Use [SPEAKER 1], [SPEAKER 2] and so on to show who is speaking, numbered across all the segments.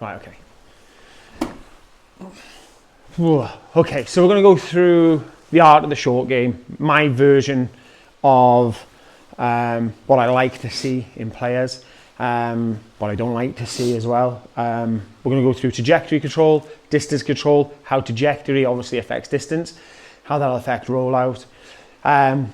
[SPEAKER 1] Right, okay. Okay, so we're going to go through the art of the short game, my version of what I like to see in players, what I don't like to see as well. We're going to go through trajectory control, distance control, how trajectory obviously affects distance, how that'll affect rollout.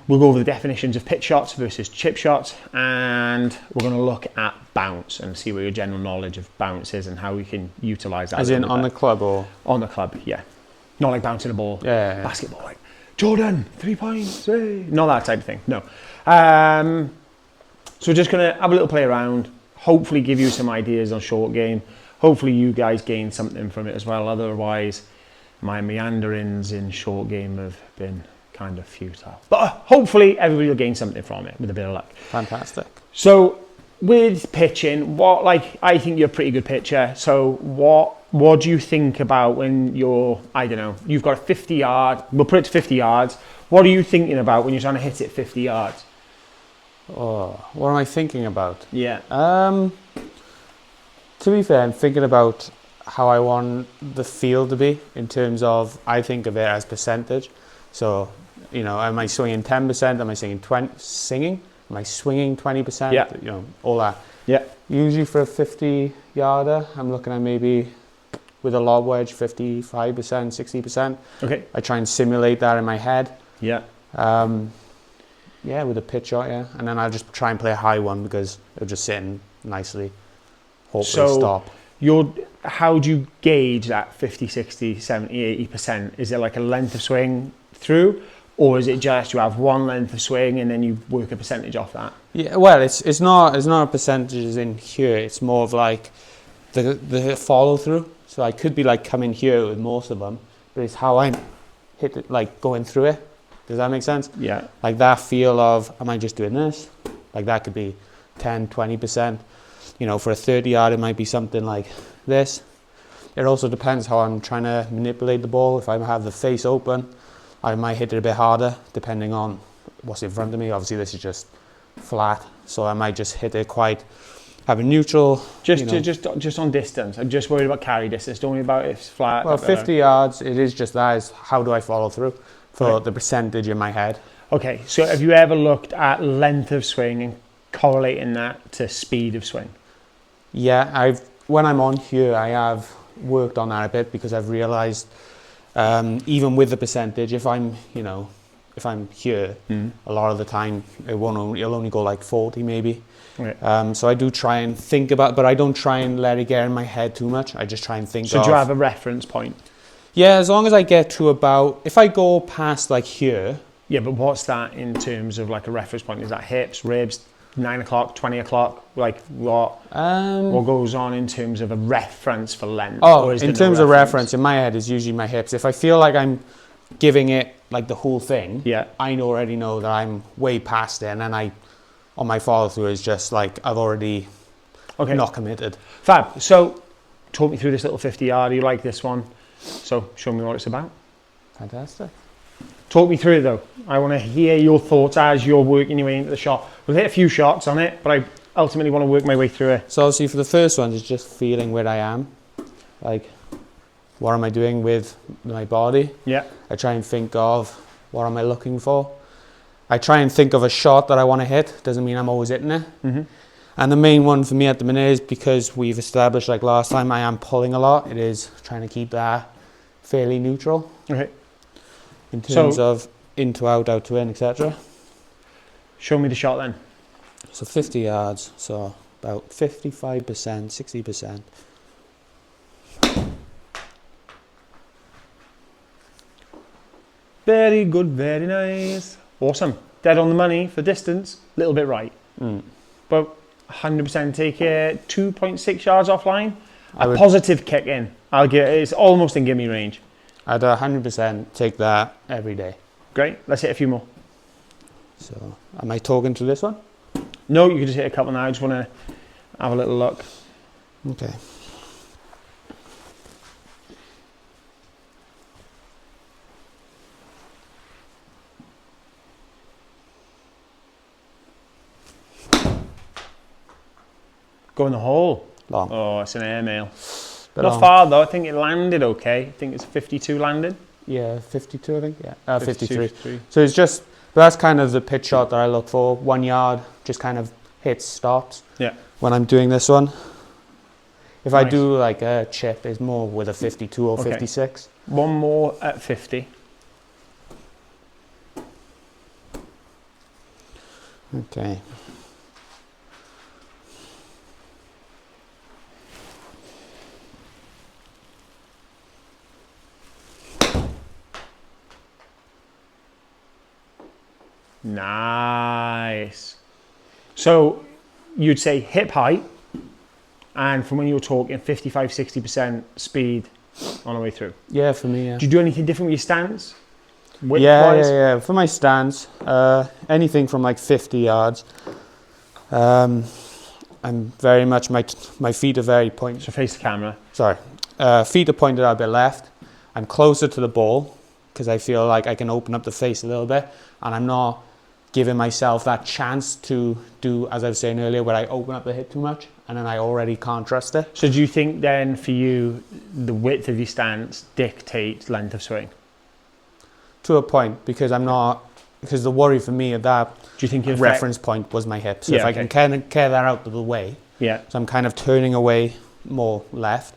[SPEAKER 1] We'll go over the definitions of pitch shots versus chip shots, and we're going to look at bounce and see where your general knowledge of bounce is and how we can utilise that.
[SPEAKER 2] As in on the club or?
[SPEAKER 1] On the club, yeah. Not like bouncing a ball,
[SPEAKER 2] yeah.
[SPEAKER 1] Basketball, like, Jordan, 3 points, hey. Not that type of thing, no. So we're just going to have a little play around, hopefully give you some ideas on short game. Hopefully you guys gain something from it as well. Otherwise, my meanderings in short game have been kind of futile. But hopefully everybody will gain something from it with a bit of luck.
[SPEAKER 2] Fantastic.
[SPEAKER 1] So with pitching, I think you're a pretty good pitcher. So what do you think about when you're, I don't know, you've got a 50 yard, we'll put it to 50 yards. What are you thinking about when you're trying to hit it 50 yards?
[SPEAKER 2] Oh, what am I thinking about?
[SPEAKER 1] Yeah.
[SPEAKER 2] To be fair, I'm thinking about how I want the field to be in terms of, I think of it as percentage. So, you know, am I swinging 10%? Am I singing 20? Am I swinging 20%?
[SPEAKER 1] Yeah.
[SPEAKER 2] You know, all that.
[SPEAKER 1] Yeah.
[SPEAKER 2] Usually for a 50 yarder, I'm looking at maybe with a lob wedge, 55%, 60%.
[SPEAKER 1] Okay.
[SPEAKER 2] I try and simulate that in my head.
[SPEAKER 1] Yeah.
[SPEAKER 2] Yeah, with a pitch shot, yeah. And then I'll just try and play a high one because it'll just sit in nicely. Hopefully stop.
[SPEAKER 1] How do you gauge that 50, 60, 70, 80%? Is it like a length of swing through? Or is it just you have one length of swing and then you work a percentage off that?
[SPEAKER 2] Yeah, well, it's not a percentage in here. It's more of like the follow through. So I could be like coming here with most of them, but it's how I hit it, like going through it. Does that make sense?
[SPEAKER 1] Yeah.
[SPEAKER 2] Like that feel of, am I just doing this? Like that could be 10, 20%. You know, for a 30 yard, it might be something like this. It also depends how I'm trying to manipulate the ball. If I have the face open, I might hit it a bit harder depending on what's in front of me. Obviously this is just flat, so I might just hit it quite, have a neutral.
[SPEAKER 1] Just on distance. I'm just worried about carry distance. Don't worry about if it's flat.
[SPEAKER 2] Well, 50 yards, it is just that, is how do I follow through for the percentage in my head.
[SPEAKER 1] Okay, so have you ever looked at length of swing and correlating that to speed of swing?
[SPEAKER 2] Yeah, when I'm on here, I have worked on that a bit because I've realised even with the percentage, if I'm here, a lot of the time it'll only go like 40 maybe. Okay. So I do try and think about, but I don't try and let it get in my head too much. I just try and think.
[SPEAKER 1] So do you have a reference point?
[SPEAKER 2] Yeah, as long as I get to about, if I go past like here.
[SPEAKER 1] Yeah, but what's that in terms of like a reference point? Is that hips, ribs, 9 o'clock, 20 o'clock? Like what goes on in terms of a reference for length?
[SPEAKER 2] Oh, in terms of reference, in my head is usually my hips. If I feel like I'm giving it like the whole thing,
[SPEAKER 1] yeah,
[SPEAKER 2] I already know that I'm way past it, and then on my follow through is just like I've already not committed.
[SPEAKER 1] Fab. So talk me through this little 50 yard. You like this one? So show me what it's about.
[SPEAKER 2] Fantastic.
[SPEAKER 1] Talk me through it though. I want to hear your thoughts as you're working your way into the shot. We'll hit a few shots on it, but I ultimately want to work my way through it.
[SPEAKER 2] So obviously for the first one, it's just feeling where I am. Like, what am I doing with my body? Yeah. I try and think of what am I looking for. I try and think of a shot that I want to hit. Doesn't mean I'm always hitting it. Mm-hmm. And the main one for me at the minute is because we've established, like last time, I am pulling a lot. It is trying to keep that fairly neutral. Okay. In terms of in to out, out to in, etc.
[SPEAKER 1] Show me the shot then.
[SPEAKER 2] So 50 yards, so about 55%, 60%.
[SPEAKER 1] Very good, very nice. Awesome. Dead on the money for distance, a little bit right. But 100% take 2.6 yards offline. A positive kick in. It's almost in gimme range.
[SPEAKER 2] I'd 100% take that every day.
[SPEAKER 1] Great. Let's hit a few more.
[SPEAKER 2] So, am I talking to this one?
[SPEAKER 1] No, you can just hit a couple now. I just want to have a little look.
[SPEAKER 2] Okay.
[SPEAKER 1] Go in the hole.
[SPEAKER 2] Long.
[SPEAKER 1] Oh, it's an airmail. Not far though. I think it landed okay. I think it's 52 landed.
[SPEAKER 2] Yeah, 52 I think. Yeah,
[SPEAKER 1] 52,
[SPEAKER 2] 53. So it's just, that's kind of the pitch shot that I look for. 1 yard, just kind of hits, stops.
[SPEAKER 1] Yeah.
[SPEAKER 2] When I'm doing this one. If
[SPEAKER 1] Nice.
[SPEAKER 2] I do like a chip, it's more with a 52 or 56.
[SPEAKER 1] One more at 50.
[SPEAKER 2] Okay.
[SPEAKER 1] Nice. So you'd say hip height, and from when you were talking 55-60% speed on the way through.
[SPEAKER 2] Yeah, for me, yeah.
[SPEAKER 1] Do you do anything different with your stance?
[SPEAKER 2] Yeah. For my stance, anything from like 50 yards. I'm very much, my feet are very pointed.
[SPEAKER 1] So face the camera.
[SPEAKER 2] Sorry. Feet are pointed out a bit left. I'm closer to the ball because I feel like I can open up the face a little bit, and I'm not giving myself that chance to do, as I was saying earlier, where I open up the hip too much and then I already can't trust it.
[SPEAKER 1] So do you think then for you, the width of your stance dictates length of swing?
[SPEAKER 2] To a point, because the worry for me of that
[SPEAKER 1] Do you think your
[SPEAKER 2] reference point was my hip. So if I can kind of carry that out of the way,
[SPEAKER 1] so
[SPEAKER 2] I'm kind of turning away more left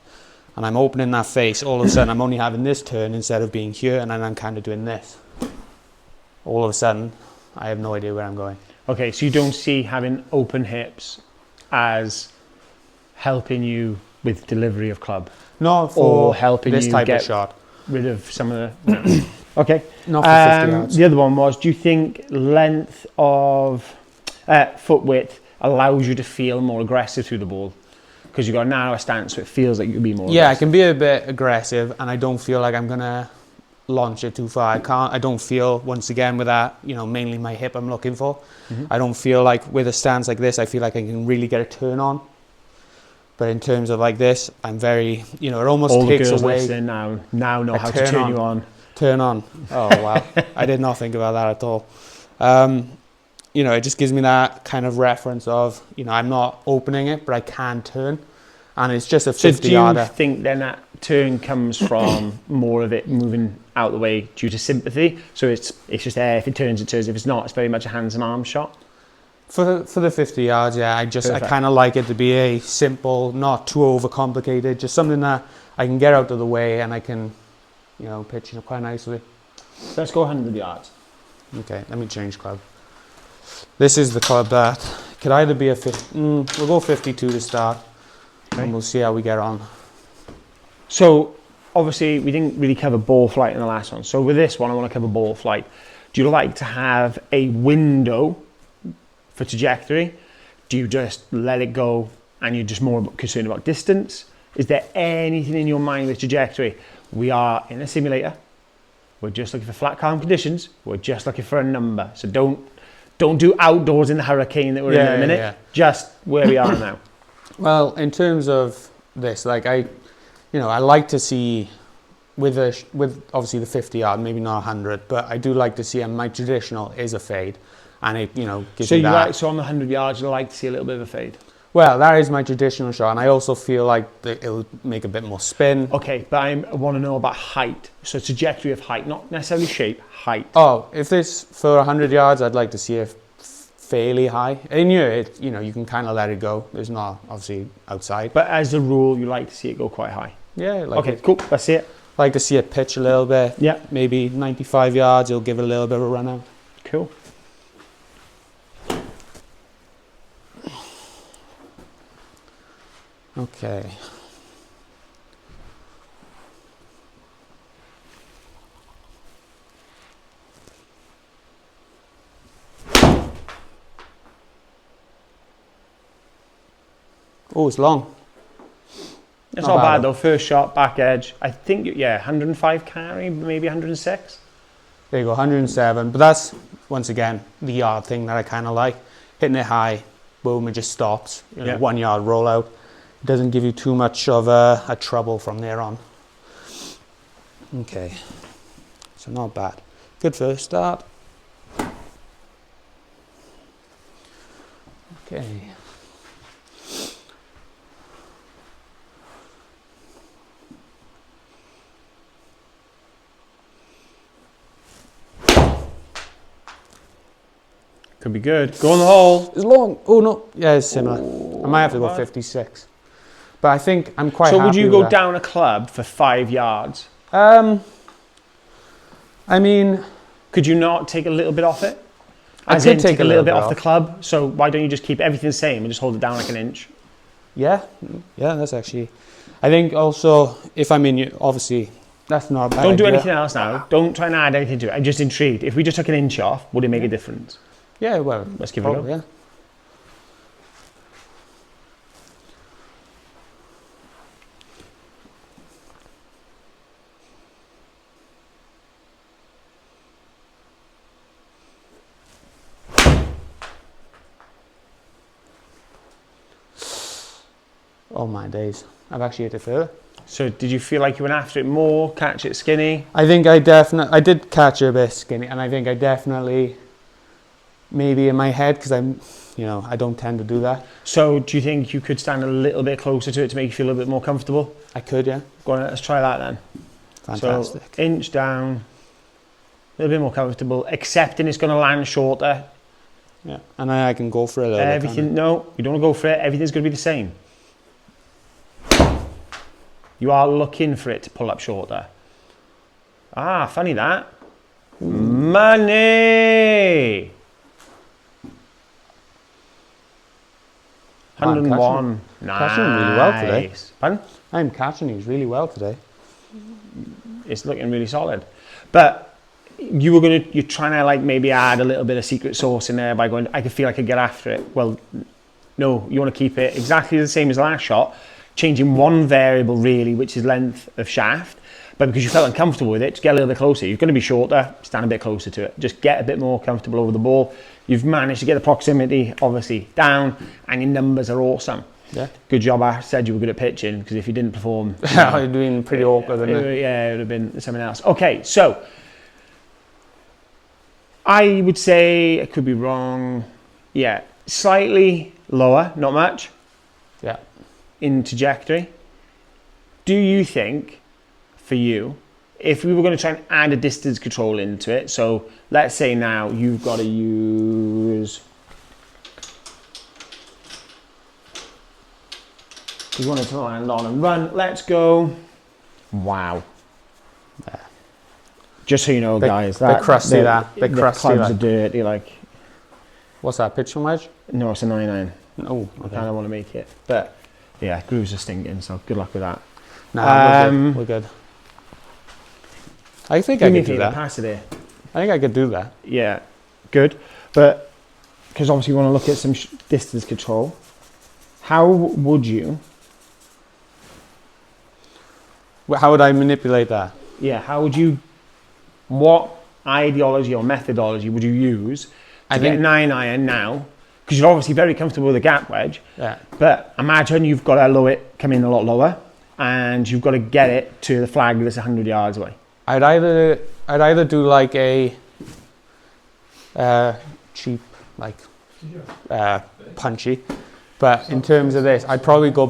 [SPEAKER 2] and I'm opening that face, all of a sudden I'm only having this turn instead of being here, and then I'm kind of doing this. All of a sudden, I have no idea where I'm going.
[SPEAKER 1] Okay, so you don't see having open hips as helping you with delivery of club?
[SPEAKER 2] No, for
[SPEAKER 1] helping
[SPEAKER 2] this
[SPEAKER 1] you
[SPEAKER 2] type
[SPEAKER 1] get
[SPEAKER 2] of shot.
[SPEAKER 1] rid of some of the... Okay.
[SPEAKER 2] Not for 50 yards.
[SPEAKER 1] The other one was, do you think length of foot width allows you to feel more aggressive through the ball? Because you've got a narrower stance, so it feels like you can be more aggressive.
[SPEAKER 2] I can be a bit aggressive, and I don't feel like I'm going to launch it too far. I don't feel, once again, with that, mainly my hip I'm looking for. Mm-hmm. I don't feel like with a stance like this, I feel like I can really get a turn on. But in terms of like this, I'm very, it almost
[SPEAKER 1] all
[SPEAKER 2] takes
[SPEAKER 1] the girls
[SPEAKER 2] away.
[SPEAKER 1] Listening now know how to turn you on.
[SPEAKER 2] Turn on. Oh, wow. I did not think about that at all. It just gives me that kind of reference of, I'm not opening it, but I can turn. And it's just a 50 yarder.
[SPEAKER 1] So do you think then that turn comes from more of it moving out the way due to sympathy? So it's just there. If it turns, it turns. If it's not, it's very much a hands and arms shot.
[SPEAKER 2] For the 50 yards, yeah, I kind of like it to be a simple, not too overcomplicated, just something that I can get out of the way and I can, pitch it quite nicely.
[SPEAKER 1] Let's go 100 yards.
[SPEAKER 2] Okay, let me change club. This is the club that could either be a 50. We'll go 52 to start, and we'll see how we get on.
[SPEAKER 1] So obviously we didn't really cover ball flight in the last one. So with this one, I want to cover ball flight. Do you like to have a window for trajectory? Do you just let it go and you're just more concerned about distance? Is there anything in your mind with trajectory? We are in a simulator. We're just looking for flat calm conditions. We're just looking for a number. So don't do outdoors in the hurricane that we're in a minute. Yeah. Just where we are now.
[SPEAKER 2] Well, in terms of this, like I like to see with obviously the 50 yard, maybe not 100, but I do like to see, and my traditional is a fade. And it, gives me that.
[SPEAKER 1] So on the 100 yards, you like to see a little bit of a fade?
[SPEAKER 2] Well, that is my traditional shot, and I also feel like it'll make a bit more spin.
[SPEAKER 1] Okay, but I want to know about height. So trajectory of height, not necessarily shape, height.
[SPEAKER 2] Oh, if this for 100 yards, I'd like to see it fairly high. In here, you can kind of let it go. There's not obviously outside.
[SPEAKER 1] But as a rule, you like to see it go quite high.
[SPEAKER 2] Yeah.
[SPEAKER 1] Okay, cool. Let's see it.
[SPEAKER 2] Like to see it pitch a little bit.
[SPEAKER 1] Yeah.
[SPEAKER 2] Maybe 95 yards. It'll give it a little bit of a run out.
[SPEAKER 1] Cool.
[SPEAKER 2] Okay. Oh, it's long.
[SPEAKER 1] It's not bad though. First shot, back edge. I think, 105 carry, maybe 106.
[SPEAKER 2] There you go, 107. But that's, once again, the yard thing that I kind of like. Hitting it high, boom, it just stops. 1 yard rollout. It doesn't give you too much of a trouble from there on. Okay, so not bad. Good first start. Okay.
[SPEAKER 1] Could be good. Go on the hole.
[SPEAKER 2] It's long. Oh no. Yeah, it's similar. I might have to go 56. But I think I'm quite happy.
[SPEAKER 1] So would you go
[SPEAKER 2] that.
[SPEAKER 1] down a club for 5 yards?
[SPEAKER 2] I mean,
[SPEAKER 1] could you not take a little bit off it?
[SPEAKER 2] I could take a little bit
[SPEAKER 1] off the club. So why don't you just keep everything the same and just hold it down like an inch?
[SPEAKER 2] Yeah, that's actually. I think also if I'm in, obviously that's not a bad
[SPEAKER 1] Don't do
[SPEAKER 2] idea.
[SPEAKER 1] anything else now. Don't try and add anything to it. I'm just intrigued. If we just took an inch off, would it make a difference?
[SPEAKER 2] Yeah, well,
[SPEAKER 1] let's give it a go.
[SPEAKER 2] Yeah. Oh my days, I've actually hit it further.
[SPEAKER 1] So did you feel like you went after it more, catch it skinny?
[SPEAKER 2] I think I did catch it a bit skinny, and I think I definitely, maybe in my head, because I don't tend to do that.
[SPEAKER 1] So do you think you could stand a little bit closer to it to make you feel a little bit more comfortable?
[SPEAKER 2] I could, yeah.
[SPEAKER 1] Go on, let's try that then.
[SPEAKER 2] Fantastic.
[SPEAKER 1] So inch down, a little bit more comfortable, accepting it's going to land shorter.
[SPEAKER 2] Yeah, and I can go for a little
[SPEAKER 1] bit. No, you don't want to go for it. Everything's going to be the same. You are looking for it to pull up shorter. Ah, funny that. Money! 101.
[SPEAKER 2] Catching really well today.
[SPEAKER 1] Pardon?
[SPEAKER 2] I'm catching these really well today.
[SPEAKER 1] It's looking really solid. But you're trying to like maybe add a little bit of secret sauce in there by going, I could feel I could get after it. Well, no, you want to keep it exactly the same as the last shot, changing one variable really, which is length of shaft. But because you felt uncomfortable with it, just get a little bit closer. You're going to be shorter, stand a bit closer to it. Just get a bit more comfortable over the ball. You've managed to get the proximity, obviously, down, and your numbers are awesome.
[SPEAKER 2] Yeah.
[SPEAKER 1] Good job I said you were good at pitching, because if you didn't perform...
[SPEAKER 2] It would have been pretty awkward, wouldn't it?
[SPEAKER 1] Yeah, it would have been something else. Okay, so... I would say, I could be wrong, yeah, slightly lower, not much.
[SPEAKER 2] Yeah.
[SPEAKER 1] In trajectory. Do you think, for you, if we were going to try and add a distance control into it, so let's say now you've got to use, you want it to land on and run, let's go, wow.
[SPEAKER 2] Yeah.
[SPEAKER 1] Just so you know, guys,
[SPEAKER 2] bit crusty that. Bit crusty
[SPEAKER 1] clubs
[SPEAKER 2] that.
[SPEAKER 1] are dirty, like.
[SPEAKER 2] What's that, pitch and wedge?
[SPEAKER 1] No, it's a 9-9.
[SPEAKER 2] Oh,
[SPEAKER 1] I
[SPEAKER 2] okay.
[SPEAKER 1] kind of want to make it, but yeah, grooves are stinking, so good luck with that.
[SPEAKER 2] Nah, we're good. I think I could do that.
[SPEAKER 1] Pass it here.
[SPEAKER 2] I think I could do that.
[SPEAKER 1] Yeah, good. But because obviously you want to look at some distance control, how would you?
[SPEAKER 2] How would I manipulate that?
[SPEAKER 1] Yeah, how would you? What ideology or methodology would you use to get 9-iron now? Because you're obviously very comfortable with a gap wedge.
[SPEAKER 2] Yeah.
[SPEAKER 1] But imagine you've got to lower it, come in a lot lower, and you've got to get it to the flag that's 100 yards away.
[SPEAKER 2] I'd either do like a cheap, like punchy, but in terms of this, I'd probably go